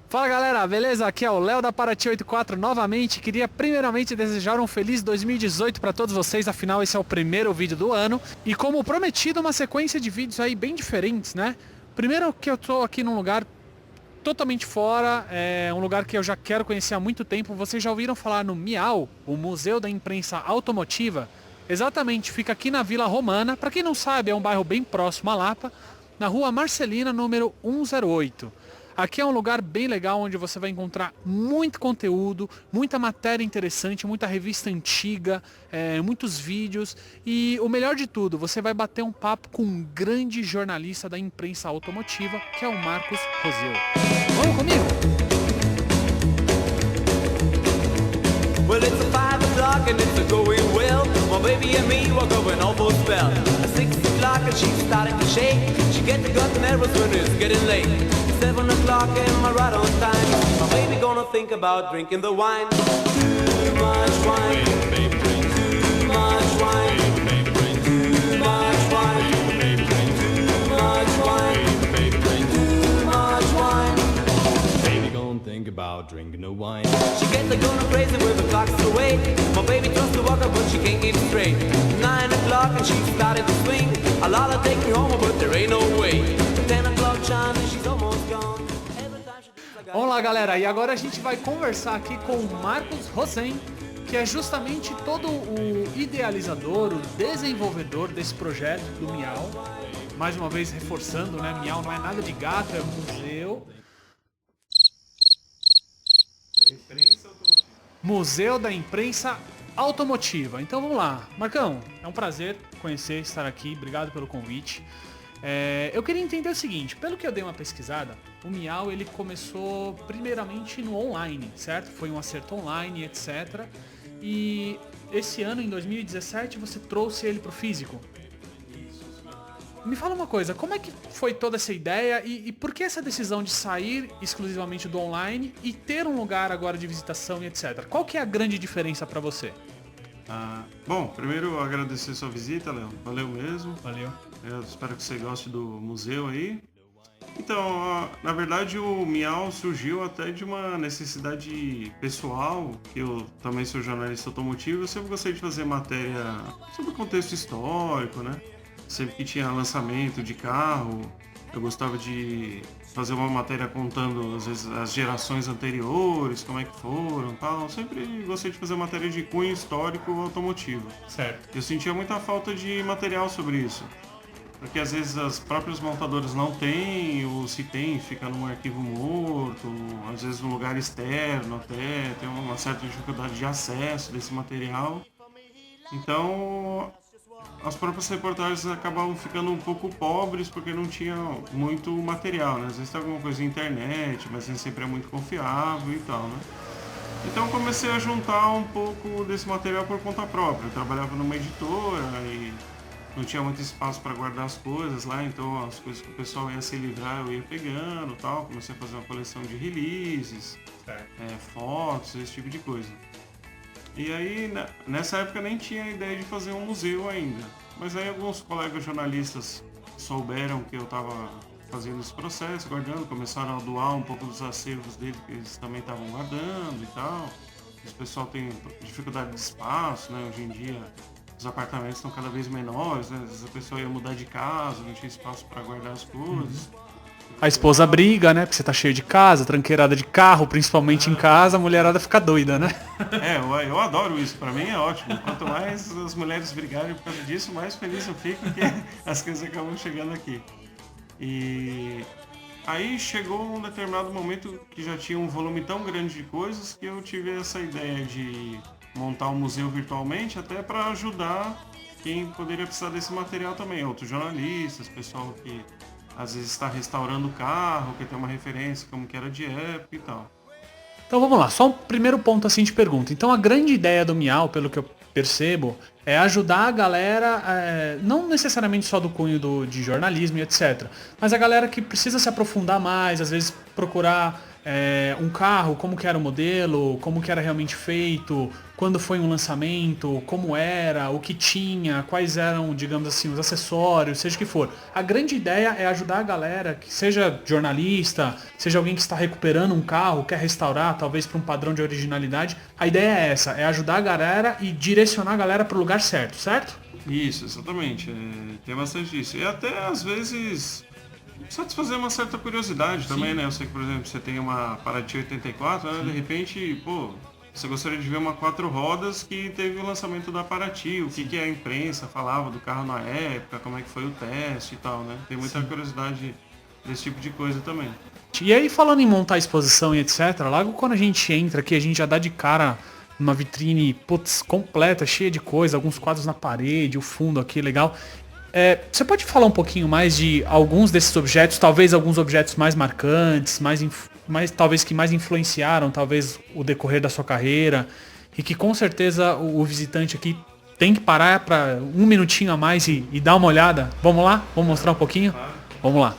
Fala galera, beleza? Aqui é o Léo da Paraty 84 novamente. Queria primeiramente desejar um feliz 2018 para todos vocês, afinal esse é o primeiro vídeo do ano. E como prometido, uma sequência de vídeos aí bem diferentes, né? Primeiro que eu tô aqui num lugar totalmente fora, é um lugar que eu já quero conhecer há muito tempo. Vocês já ouviram falar no MIAU, o Museu da Imprensa Automotiva? Exatamente, fica aqui na Vila Romana. Para quem não sabe, é um bairro bem próximo a Lapa, na rua Marcelina, número 108. Aqui é um lugar bem legal onde você vai encontrar muito conteúdo, muita matéria interessante, muita revista antiga, muitos vídeos e o melhor de tudo, você vai bater um papo com um grande jornalista da imprensa automotiva, que é o Marcos Roseu. Vamos comigo? Well, it's a 5 o'clock and it's a going well. My baby and me were going almost well. At 6 o'clock and she's starting to shake. She gets the gun nervous when it's getting late. 7 o'clock and I'm right on time. My baby gonna think about drinking the wine. Too much wine. Too much wine. Too much wine. Too much wine. Too much wine. Baby gon' think about drinking the wine. She gets the going crazy with the clocks away. My baby tries to walk her but she can't get straight. 9 o'clock and she's starting to swing. A lot of take me home but there ain't no way. 10 o'clock chimes and she's almost gone. Every time she thinks I got Vamos lá galera, e agora a gente vai conversar aqui com o Marcos Rosen, que é justamente todo o idealizador, o desenvolvedor desse projeto do Miau. Mais uma vez reforçando, né? Miau não é nada de gato, é um museu. Museu da Imprensa Automotiva. Então vamos lá. Marcão, é um prazer conhecer, estar aqui. Obrigado pelo convite. Eu queria entender o seguinte, pelo que eu dei uma pesquisada, o Miau ele começou primeiramente no online, certo? Foi um acerto online, etc. E esse ano, em 2017, você trouxe ele para o físico. Me fala uma coisa, como é que foi toda essa ideia e por que essa decisão de sair exclusivamente do online e ter um lugar agora de visitação e etc? Qual que é a grande diferença para você? Bom, primeiro agradecer sua visita, Léo. Valeu mesmo. Valeu. Eu espero que você goste do museu aí. Então, na verdade o Miau surgiu até de uma necessidade pessoal, que eu também sou jornalista automotivo, eu sempre gostei de fazer matéria sobre o contexto histórico, né? Sempre que tinha lançamento de carro, eu gostava de fazer uma matéria contando às vezes as gerações anteriores, como é que foram e tal. Sempre gostei de fazer matéria de cunho histórico automotivo. Certo. Eu sentia muita falta de material sobre isso. Porque às vezes as próprias montadoras não têm, ou se tem, fica num arquivo morto, às vezes num lugar externo até, tem uma certa dificuldade de acesso desse material. Então, as próprias reportagens acabavam ficando um pouco pobres porque não tinha muito material, né? Às vezes tem alguma coisa na internet, mas nem sempre é muito confiável e tal, né? Então eu comecei a juntar um pouco desse material por conta própria. Eu trabalhava numa editora e não tinha muito espaço para guardar as coisas lá, então as coisas que o pessoal ia se livrar eu ia pegando e tal. Comecei a fazer uma coleção de releases, fotos, esse tipo de coisa. E aí, nessa época nem tinha a ideia de fazer um museu ainda. Mas aí alguns colegas jornalistas souberam que eu estava fazendo esse processo, guardando, começaram a doar um pouco dos acervos dele, que eles também estavam guardando e tal. O pessoal tem dificuldade de espaço, né? Hoje em dia os apartamentos estão cada vez menores, né? Às vezes a pessoa ia mudar de casa, não tinha espaço para guardar as coisas. A esposa briga, né? Porque você tá cheio de casa, tranqueirada de carro, principalmente em casa, a mulherada fica doida, né? Eu adoro isso, pra mim é ótimo. Quanto mais as mulheres brigarem por causa disso, mais feliz eu fico, porque as coisas acabam chegando aqui. E aí chegou um determinado momento que já tinha um volume tão grande de coisas que eu tive essa ideia de montar um museu virtualmente, até para ajudar quem poderia precisar desse material também, outros jornalistas, pessoal que às vezes está restaurando o carro, quer ter uma referência como que era de época e tal. Então vamos lá, só um primeiro ponto assim de pergunta. Então a grande ideia do Miau, pelo que eu percebo, é ajudar a galera, não necessariamente só do cunho de jornalismo e etc. Mas a galera que precisa se aprofundar mais, às vezes procurar um carro, como que era o modelo, como que era realmente feito, quando foi um lançamento, como era, o que tinha, quais eram, digamos assim, os acessórios, seja o que for. A grande ideia é ajudar a galera, que seja jornalista, seja alguém que está recuperando um carro, quer restaurar, talvez para um padrão de originalidade. A ideia é essa, é ajudar a galera e direcionar a galera para o lugar certo, certo? Isso, exatamente. Tem bastante disso. E até, às vezes, satisfazer uma certa curiosidade também, né? Eu sei que, por exemplo, você tem uma Paraty 84, né? De repente, pô, você gostaria de ver uma 4 rodas que teve o lançamento da Paraty, o que a imprensa falava do carro na época, como é que foi o teste e tal, né? Tem muita curiosidade desse tipo de coisa também. E aí, falando em montar exposição e etc, logo quando a gente entra aqui, a gente já dá de cara numa vitrine, putz, completa, cheia de coisa, alguns quadros na parede, o fundo aqui, legal. Você pode falar um pouquinho mais de alguns desses objetos, talvez alguns objetos mais marcantes, talvez que mais influenciaram, talvez, o decorrer da sua carreira, e que com certeza o visitante aqui tem que parar para um minutinho a mais e dar uma olhada? Vamos lá? Vamos mostrar um pouquinho? Vamos lá.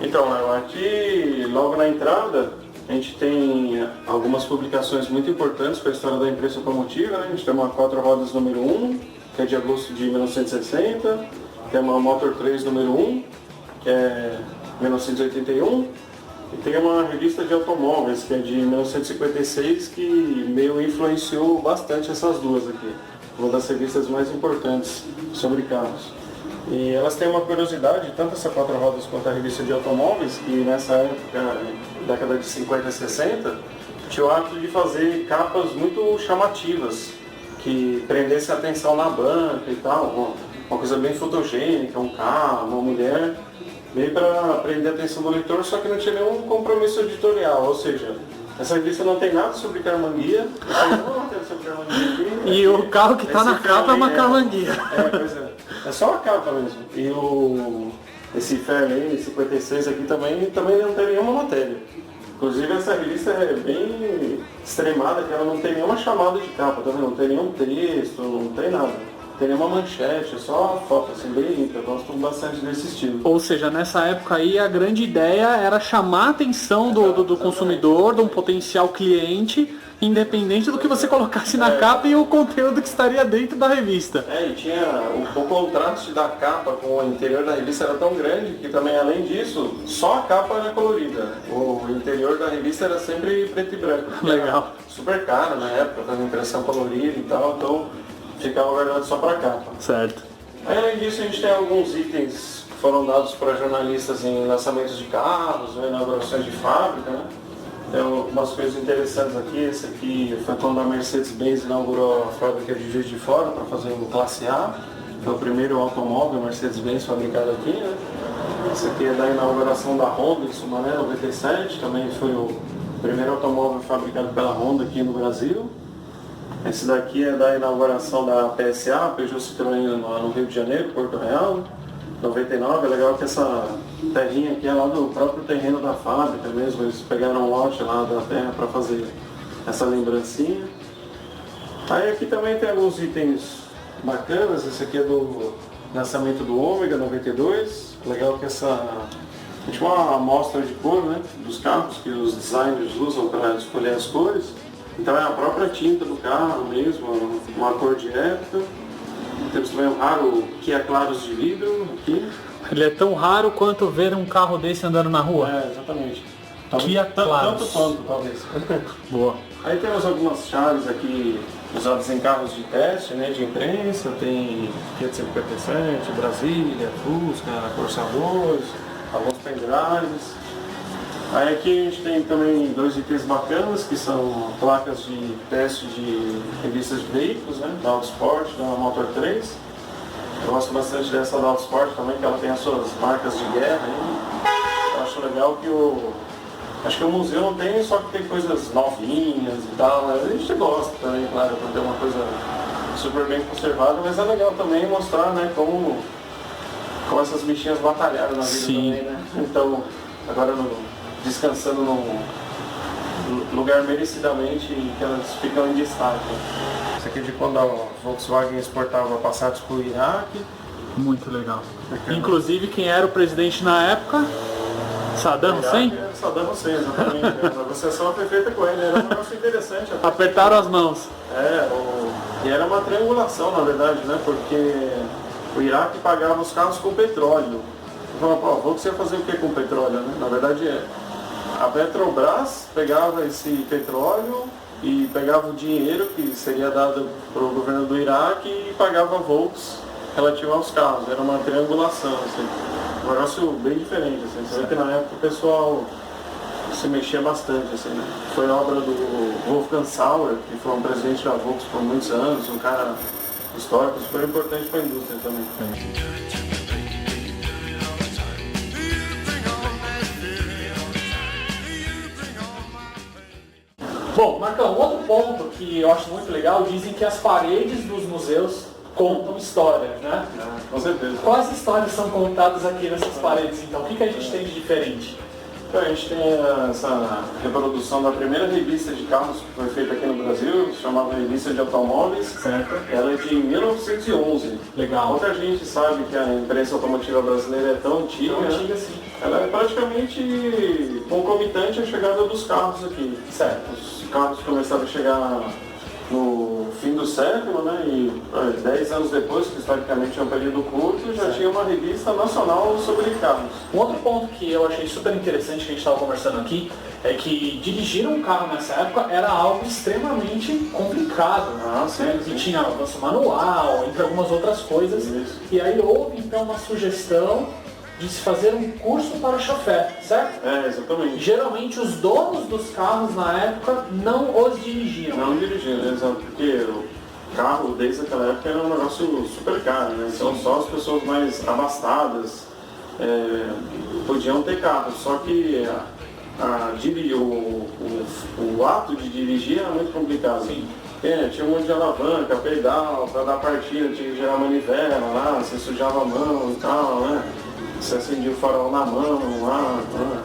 Então, aqui logo na entrada a gente tem algumas publicações muito importantes para a história da imprensa automotiva, né? A gente tem uma 4 rodas número 1, que é de agosto de 1960, tem uma Motor 3 número 1, que é 1981, e tem uma revista de automóveis, que é de 1956, que meio influenciou bastante essas duas aqui. Uma das revistas mais importantes sobre carros. E elas têm uma curiosidade, tanto essa 4 rodas quanto a revista de automóveis, que nessa época, década de 50 e 60, tinha o hábito de fazer capas muito chamativas, que prendessem a atenção na banca e tal, uma coisa bem fotogênica, um carro, uma mulher, meio para prender a atenção do leitor, só que não tinha nenhum compromisso editorial, ou seja, essa revista não tem nada sobre carmanguia, E o carro que está na capa é uma carmanguia. Pois é. É só a capa mesmo. E esse Fairlane 56 aqui também não tem nenhuma matéria. Inclusive essa revista é bem extremada, que ela não tem nenhuma chamada de capa, tá vendo? Não tem nenhum texto, não tem nada. Não tem nenhuma manchete, é só a foto assim bem limpa. Eu gosto bastante desse estilo. Ou seja, nessa época aí a grande ideia era chamar a atenção do consumidor, de um potencial cliente, independente do que você colocasse na capa e o conteúdo que estaria dentro da revista. E tinha o contraste da capa com o interior da revista era tão grande que também, além disso, só a capa era colorida. O interior da revista era sempre preto e branco. Legal. Super caro na época, fazendo impressão colorida e tal, então ficava guardado só para capa. Certo. Aí, além disso, a gente tem alguns itens que foram dados para jornalistas em lançamentos de carros, inaugurações de fábrica, né? Tem umas coisas interessantes aqui. Esse aqui foi quando a Mercedes-Benz inaugurou a fábrica de Juiz de Fora para fazer o Classe A. Foi o primeiro automóvel Mercedes-Benz fabricado aqui, né? Esse aqui é da inauguração da Honda em Sumaré, 97. Também foi o primeiro automóvel fabricado pela Honda aqui no Brasil. Esse daqui é da inauguração da PSA, Peugeot Citroën, no Rio de Janeiro, Porto Real, 99. É legal que essa terrinha aqui é lá do próprio terreno da fábrica mesmo. Eles pegaram um lote lá da terra para fazer essa lembrancinha. Aí aqui também tem alguns itens bacanas. Esse aqui é do lançamento do Ômega 92. Legal que tinha uma amostra de cor, né, dos carros que os designers usam para escolher as cores. Então é a própria tinta do carro mesmo, uma cor de época. Temos também um raro Kia Claros de vidro aqui. Ele é tão raro quanto ver um carro desse andando na rua? Exatamente. Kia Claros. Tanto quanto, talvez. Boa. Aí temos algumas chaves aqui usadas em carros de teste, né, de imprensa. Tem Fiat 157, Brasília, Fusca, Corsa 2, alguns pendrives. Aí aqui a gente tem também dois itens bacanas, que são placas de teste de revistas de veículos, né, da Autosport, da Motor 3. Eu gosto bastante dessa da Autosport também, que ela tem as suas marcas de guerra aí. Eu acho legal que acho que o museu não tem, só que tem coisas novinhas e tal, mas a gente gosta também, claro, para ter uma coisa super bem conservada, mas é legal também mostrar, né, como essas bichinhas batalharam na vida também, né. Então, agora descansando num lugar merecidamente que elas ficam em destaque. Isso aqui é de quando a Volkswagen exportava Passats para o Iraque. Muito legal. Inclusive, quem era o presidente na época? Saddam Hussein? Saddam Hussein, exatamente. A negociação foi feita com ele, era um negócio interessante. Apertaram as mãos. E era uma triangulação, na verdade, né? Porque o Iraque pagava os carros com petróleo. Falava, pô, você ia fazer o que com petróleo, né? Na verdade, a Petrobras pegava esse petróleo e pegava o dinheiro que seria dado para o governo do Iraque e pagava voos relativos aos carros. Era uma triangulação, assim. Um negócio bem diferente, assim. Você vê que na época o pessoal se mexia bastante, assim, né? Foi obra do Wolfgang Sauer, que foi um presidente da Volks por muitos anos, um cara histórico, super importante para a indústria também. Bom, Marcão, outro ponto que eu acho muito legal, dizem que as paredes dos museus contam histórias, né? Com certeza. Quais histórias são contadas aqui nessas paredes, então? O que a gente tem de diferente? Então, a gente tem essa reprodução da primeira revista de carros que foi feita aqui no Brasil, se chamava Revista de Automóveis. Certo. Ela é de 1911. Legal. Pouca gente sabe que a imprensa automotiva brasileira é tão antiga. Tão antiga, sim. Ela é praticamente concomitante à chegada dos carros aqui. Certo. Os carros começaram a chegar no fim do século, né? E 10 anos depois, que historicamente é um período curto, já tinha uma revista nacional sobre carros. Um outro ponto que eu achei super interessante que a gente estava conversando aqui é que dirigir um carro nessa época era algo extremamente complicado. Sim. E tinha avanço manual, entre algumas outras coisas. Isso. E aí houve então uma sugestão de se fazer um curso para chofer, certo? Exatamente. Geralmente os donos dos carros na época não os dirigiam. Não dirigindo, né? Exato, porque o carro desde aquela época era um negócio super caro, né? Então só as pessoas mais abastadas podiam ter carro, só que o ato de dirigir era muito complicado. Sim. Tinha um monte de alavanca, pedal, para dar partida, tinha que gerar manivela lá, você sujava a mão e tal, né? Você acendia o farol na mão lá, né?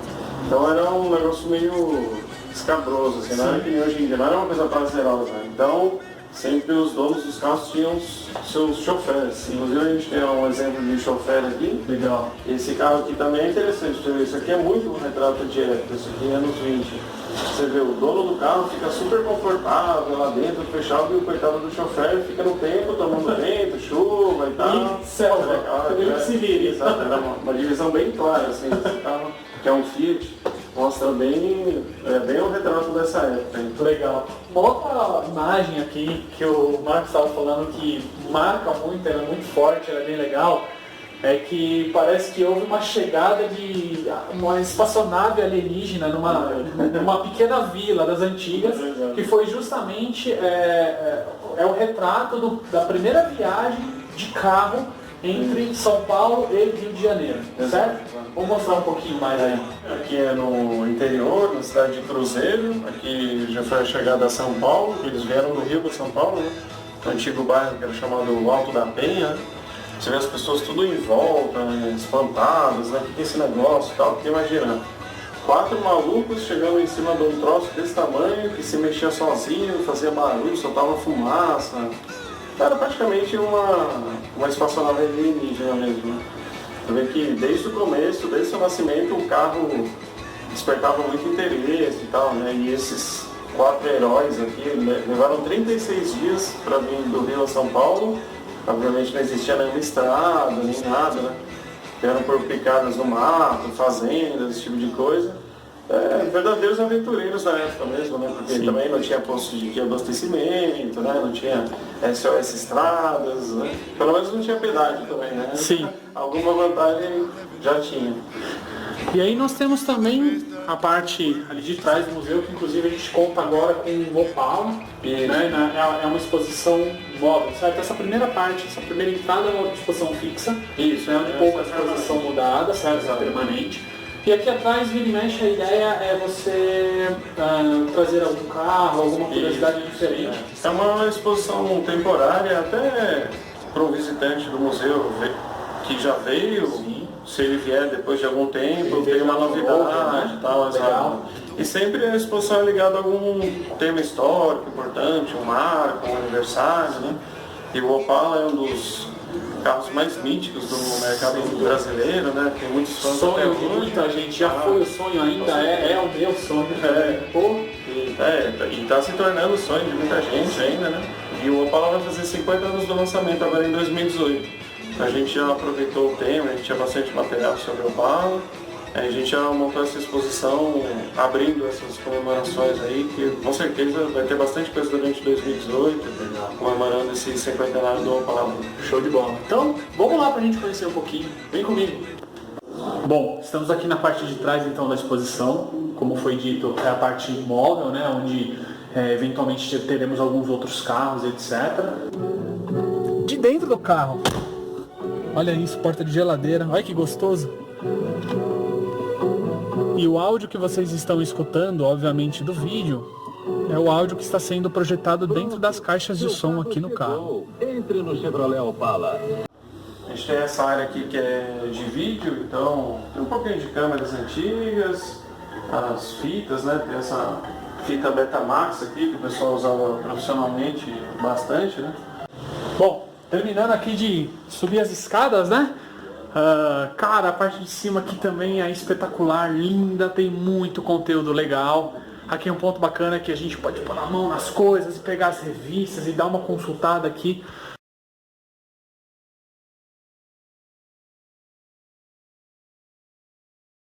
Então era um negócio meio escabroso, assim, não era que nem hoje em dia, não era uma coisa prazerosa. Então, sempre os donos dos carros tinham seus choferes. Inclusive a gente tem um exemplo de chofer aqui. Legal. Esse carro aqui também é interessante, isso aqui é muito um retrato de época, isso aqui é anos 20. Você vê, o dono do carro fica super confortável lá dentro, fechado, e o coitado do chofer fica no tempo, tomando vento, chuva e tal. Ele se vira. Exato, era uma divisão bem clara, assim, esse carro, que é um Fiat, mostra bem o retrato dessa época. Hein? Legal. Uma outra imagem aqui que o Marcos estava falando que marca muito, ela é muito forte, ela é bem legal, é que parece que houve uma chegada de uma espaçonave alienígena numa pequena vila das antigas, que foi justamente o retrato da primeira viagem de carro entre São Paulo e Rio de Janeiro, certo? Vou mostrar um pouquinho mais aí. Aqui é no interior, na cidade de Cruzeiro, aqui já foi a chegada a São Paulo, eles vieram do Rio para São Paulo, né? O antigo bairro que era chamado Alto da Penha. Você vê as pessoas tudo em volta, né, espantadas, né? O que é esse negócio e tal? Porque imagina, 4 malucos chegando em cima de um troço desse tamanho, que se mexia sozinho, fazia barulho, soltava fumaça. Era praticamente uma espaçonave alienígena mesmo. Né? Você vê que desde o começo, desde o seu nascimento, o carro despertava muito interesse e tal, né? E esses 4 heróis aqui levaram 36 dias para vir do Rio a São Paulo. Obviamente não existia nenhuma estrada, nem nada, né? Eram por picadas no mato, fazendas, esse tipo de coisa. Verdadeiros aventureiros da época mesmo, né? Porque também não tinha posto de abastecimento, né? Não tinha SOS estradas, né? Pelo menos não tinha pedágio também, né? Sim. Alguma vantagem já tinha. E aí nós temos também a parte ali de trás do museu, que inclusive a gente conta agora com o Opala, né? É uma exposição móvel, certo? Essa primeira parte, essa primeira entrada é uma exposição fixa, isso, é um pouco a exposição mudada, certo? É permanente. E aqui atrás, vira e mexe, a ideia é você trazer algum carro, alguma curiosidade diferente. É uma exposição temporária, até para um visitante do museu que já veio. Se ele vier depois de algum tempo, tem uma novidade e tal. Legal. E sempre a exposição é ligada a algum tema histórico importante, um marco, um aniversário, né? E o Opala é um dos carros mais míticos do mercado brasileiro, né? Tem muitos fãs até Sonho de hoje. muita gente, já foi o sonho, ainda é o meu sonho. E tá se tornando o sonho de muita gente ainda, né? E o Opala vai fazer 50 anos do lançamento agora em 2018. A gente já aproveitou o tema, a gente tinha bastante material sobre o Opala. A gente já montou essa exposição abrindo essas comemorações aí, que com certeza vai ter bastante coisa durante 2018, comemorando esse 50º do Opala. Show de bola. Então, vamos lá pra gente conhecer um pouquinho. Vem comigo. Bom, estamos aqui na parte de trás então da exposição. Como foi dito, é a parte móvel, né, onde eventualmente teremos alguns outros carros, etc. De dentro do carro. Olha isso, porta de geladeira. Olha que gostoso. E o áudio que vocês estão escutando, obviamente, do vídeo, é o áudio que está sendo projetado dentro das caixas de som aqui no carro. Entre no Chevrolet Opala. A gente tem essa área aqui que é de vídeo, então tem um pouquinho de câmeras antigas, as fitas, né? Tem essa fita Betamax aqui que o pessoal usava profissionalmente bastante, né? Bom, terminando aqui de subir as escadas, né? Cara, a parte de cima aqui também é espetacular, linda, tem muito conteúdo legal. Aqui é um ponto bacana que a gente pode pôr a mão nas coisas e pegar as revistas e dar uma consultada aqui